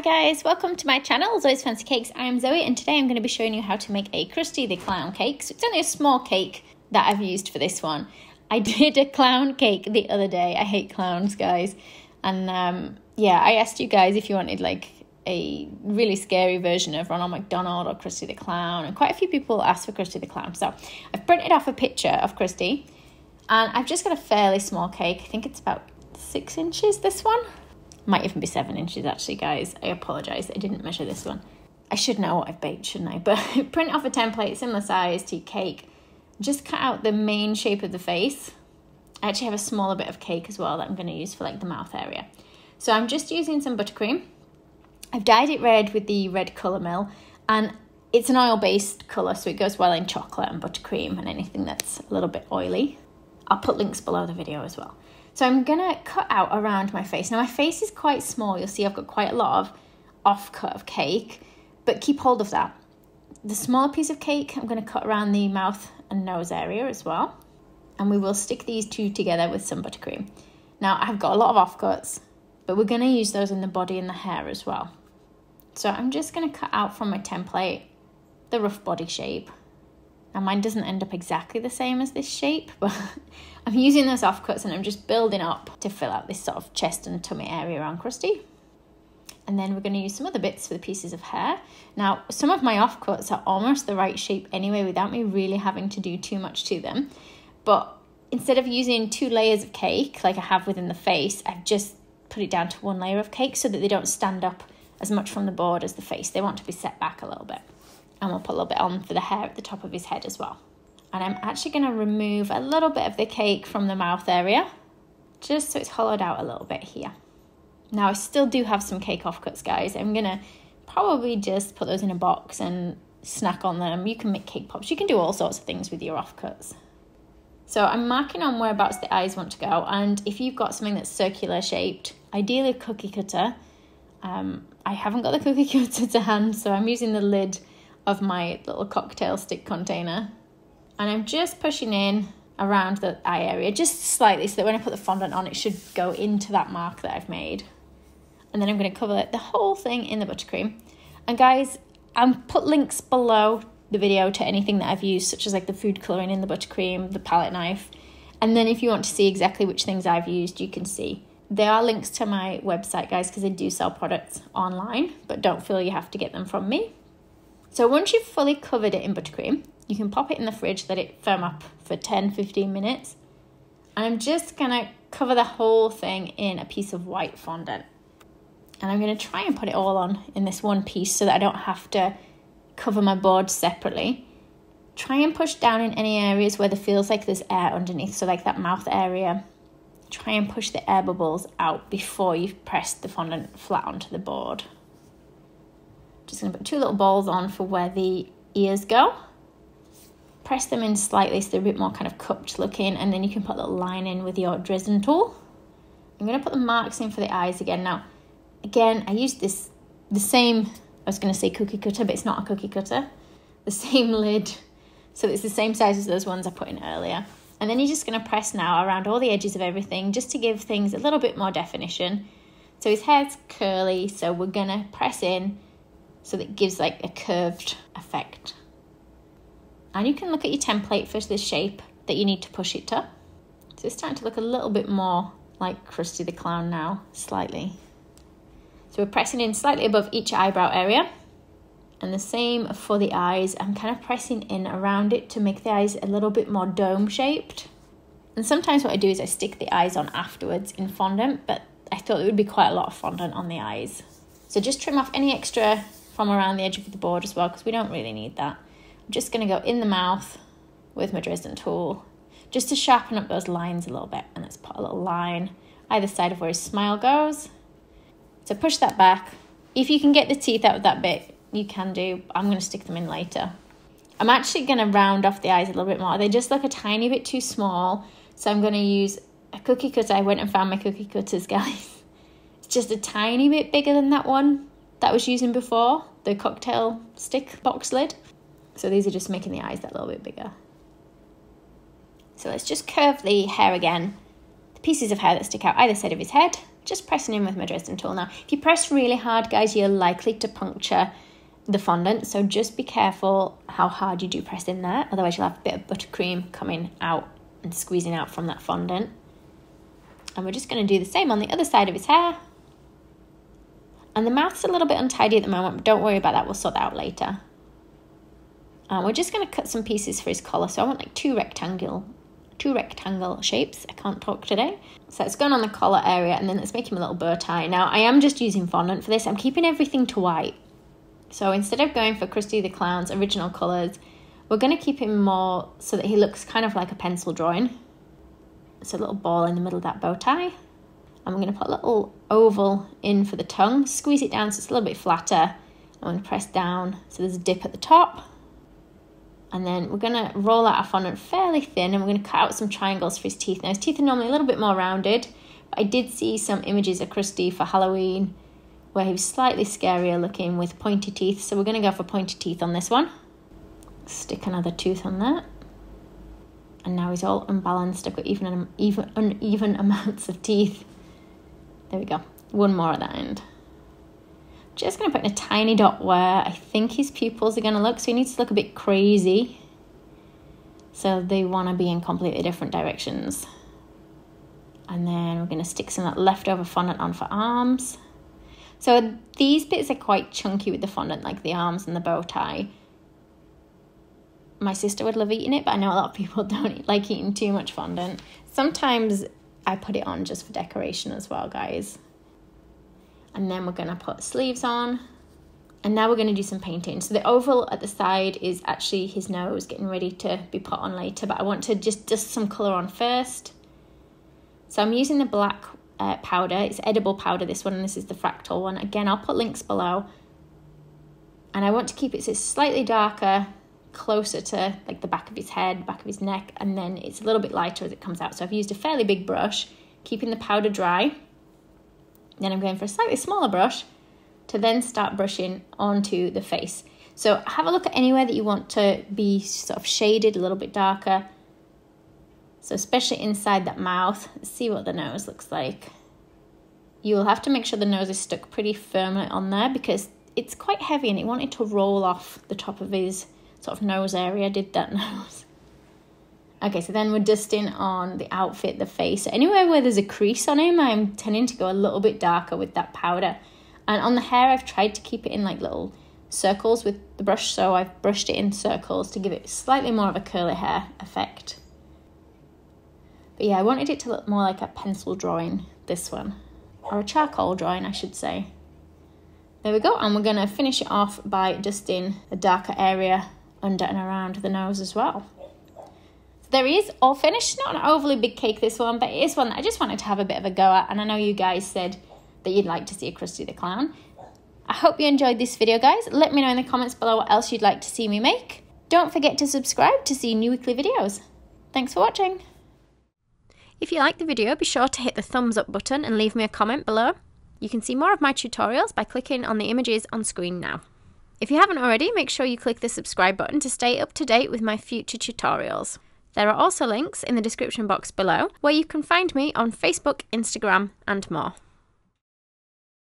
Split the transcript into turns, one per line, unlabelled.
guys, welcome to my channel, Zoe's Fancy Cakes. I am Zoe and today I'm going to be showing you how to make a Krusty the Clown cake. So it's only a small cake that I've used for this one. I did a clown cake the other day. I hate clowns, guys. And yeah, I asked you guys if you wanted like a really scary version of Ronald McDonald or Krusty the Clown, and quite a few people asked for Krusty the Clown. So I've printed off a picture of Krusty and I've just got a fairly small cake. I think it's about 6 inches, this one. Might even be 7 inches actually, guys. I apologise, I didn't measure this one. I should know what I've baked, shouldn't I? But print off a template similar size to your cake. Just cut out the main shape of the face. I actually have a smaller bit of cake as well that I'm going to use for like the mouth area. So I'm just using some buttercream. I've dyed it red with the red colour mill, and it's an oil-based colour, so it goes well in chocolate and buttercream and anything that's a little bit oily. I'll put links below the video as well. So I'm going to cut out around my face. Now my face is quite small. You'll see I've got quite a lot of off-cut of cake, but keep hold of that. The smaller piece of cake I'm going to cut around the mouth and nose area as well. And we will stick these two together with some buttercream. Now I've got a lot of off-cuts, but we're going to use those in the body and the hair as well. So I'm just going to cut out from my template the rough body shape. Now mine doesn't end up exactly the same as this shape, but I'm using those offcuts and I'm just building up to fill out this sort of chest and tummy area around Krusty. And then we're going to use some other bits for the pieces of hair. Now some of my offcuts are almost the right shape anyway without me really having to do too much to them. But instead of using 2 layers of cake like I have within the face, I've just put it down to 1 layer of cake so that they don't stand up as much from the board as the face. They want to be set back a little bit. And we'll put a little bit on for the hair at the top of his head as well. And I'm actually going to remove a little bit of the cake from the mouth area, just so it's hollowed out a little bit here. Now I still do have some cake offcuts, guys. I'm going to probably just put those in a box and snack on them. You can make cake pops. You can do all sorts of things with your offcuts. So I'm marking on whereabouts the eyes want to go. And if you've got something that's circular shaped, ideally a cookie cutter. I haven't got the cookie cutter to hand, so I'm using the lid of my little cocktail stick container. And I'm just pushing in around the eye area, just slightly, so that when I put the fondant on, it should go into that mark that I've made. And then I'm going to cover the whole thing in the buttercream. And guys, I'll put links below the video to anything that I've used, such as like the food colouring in the buttercream, the palette knife. And then if you want to see exactly which things I've used, you can see. There are links to my website, guys, because I do sell products online, but don't feel you have to get them from me. So once you've fully covered it in buttercream, you can pop it in the fridge, let it firm up for 10-15 minutes. And I'm just going to cover the whole thing in a piece of white fondant. And I'm going to try and put it all on in this one piece so that I don't have to cover my board separately. Try and push down in any areas where there feels like there's air underneath, so like that mouth area. Try and push the air bubbles out before you've pressed the fondant flat onto the board. Just going to put 2 little balls on for where the ears go. Press them in slightly so they're a bit more kind of cupped looking, and then you can put a little line in with your Dresden tool. I'm going to put the marks in for the eyes again. Now, again, I used the same, I was going to say cookie cutter, but it's not a cookie cutter. The same lid, so it's the same size as those ones I put in earlier. And then you're just going to press now around all the edges of everything just to give things a little bit more definition. So his hair's curly, so we're going to press in so that it gives like a curved effect. And you can look at your template for the shape that you need to push it to. So it's starting to look a little bit more like Krusty the Clown now, slightly. So we're pressing in slightly above each eyebrow area. And the same for the eyes. I'm kind of pressing in around it to make the eyes a little bit more dome shaped. And sometimes what I do is I stick the eyes on afterwards in fondant, but I thought there would be quite a lot of fondant on the eyes. So just trim off any extra from around the edge of the board as well, because we don't really need that. I'm just going to go in the mouth with my Dresden tool, just to sharpen up those lines a little bit. And let's put a little line either side of where his smile goes. So push that back. If you can get the teeth out of that bit, you can do. I'm going to stick them in later. I'm actually going to round off the eyes a little bit more. They just look a tiny bit too small. So I'm going to use a cookie cutter. I went and found my cookie cutters, guys. It's just a tiny bit bigger than that one that I was using before, the cocktail stick box lid. So these are just making the eyes that little bit bigger. So let's just curve the hair again. The pieces of hair that stick out either side of his head. just pressing in with my Dresden tool. Now, if you press really hard, guys, you're likely to puncture the fondant, so just be careful how hard you do press in there, otherwise you'll have a bit of buttercream coming out and squeezing out from that fondant. And we're just going to do the same on the other side of his hair. And the mouth's a little bit untidy at the moment, but don't worry about that, we'll sort that out later. And we're just going to cut some pieces for his collar, so I want like two rectangle shapes. I can't talk today. So it's going on the collar area, and then let's make him a little bow tie. Now, I am just using fondant for this. I'm keeping everything to white. So instead of going for Krusty the Clown's original colours, we're going to keep him more so that he looks kind of like a pencil drawing. It's a little ball in the middle of that bow tie. And we're going to put a little oval in for the tongue. Squeeze it down so it's a little bit flatter. I'm going to press down so there's a dip at the top. And then we're going to roll out our fondant fairly thin, and we're going to cut out some triangles for his teeth. Now, his teeth are normally a little bit more rounded, but I did see some images of Krusty for Halloween where he was slightly scarier looking with pointy teeth. So we're going to go for pointy teeth on this one. Stick another tooth on that. And now he's all unbalanced. I've got uneven amounts of teeth. There we go. One more at that end. Just going to put in a tiny dot where I think his pupils are going to look. So he needs to look a bit crazy. So they want to be in completely different directions. And then we're going to stick some of that leftover fondant on for arms. So these bits are quite chunky with the fondant, like the arms and the bow tie. My sister would love eating it, but I know a lot of people don't like eating too much fondant. Sometimes I put it on just for decoration as well, guys. And then we're going to put sleeves on. And now we're going to do some painting. So the oval at the side is actually his nose getting ready to be put on later, but I want to just dust some colour on first. So I'm using the black powder. It's edible powder, this one, and this is the fractal one. Again, I'll put links below. And I want to keep it so it's slightly darker, closer to like the back of his head, back of his neck, and then it's a little bit lighter as it comes out. So I've used a fairly big brush, keeping the powder dry. Then I'm going for a slightly smaller brush to then start brushing onto the face. So have a look at anywhere that you want to be sort of shaded a little bit darker. So especially inside that mouth, let's see what the nose looks like. You will have to make sure the nose is stuck pretty firmly on there because it's quite heavy and it wanted to roll off the top of his sort of nose area. Did that nose. Okay, so then we're dusting on the outfit, the face. Anywhere where there's a crease on him, I'm tending to go a little bit darker with that powder. And on the hair, I've tried to keep it in like little circles with the brush, so I've brushed it in circles to give it slightly more of a curly hair effect. But yeah, I wanted it to look more like a pencil drawing, this one. Or a charcoal drawing, I should say. There we go, and we're going to finish it off by dusting the darker area under and around the nose as well. So there he is, all finished. Not an overly big cake, this one, but it is one that I just wanted to have a bit of a go at, and I know you guys said that you'd like to see a Krusty the Clown. I hope you enjoyed this video, guys. Let me know in the comments below what else you'd like to see me make. Don't forget to subscribe to see new weekly videos. Thanks for watching. If you liked the video, be sure to hit the thumbs up button and leave me a comment below. You can see more of my tutorials by clicking on the images on screen now. If you haven't already, make sure you click the subscribe button to stay up to date with my future tutorials. There are also links in the description box below where you can find me on Facebook, Instagram, and more.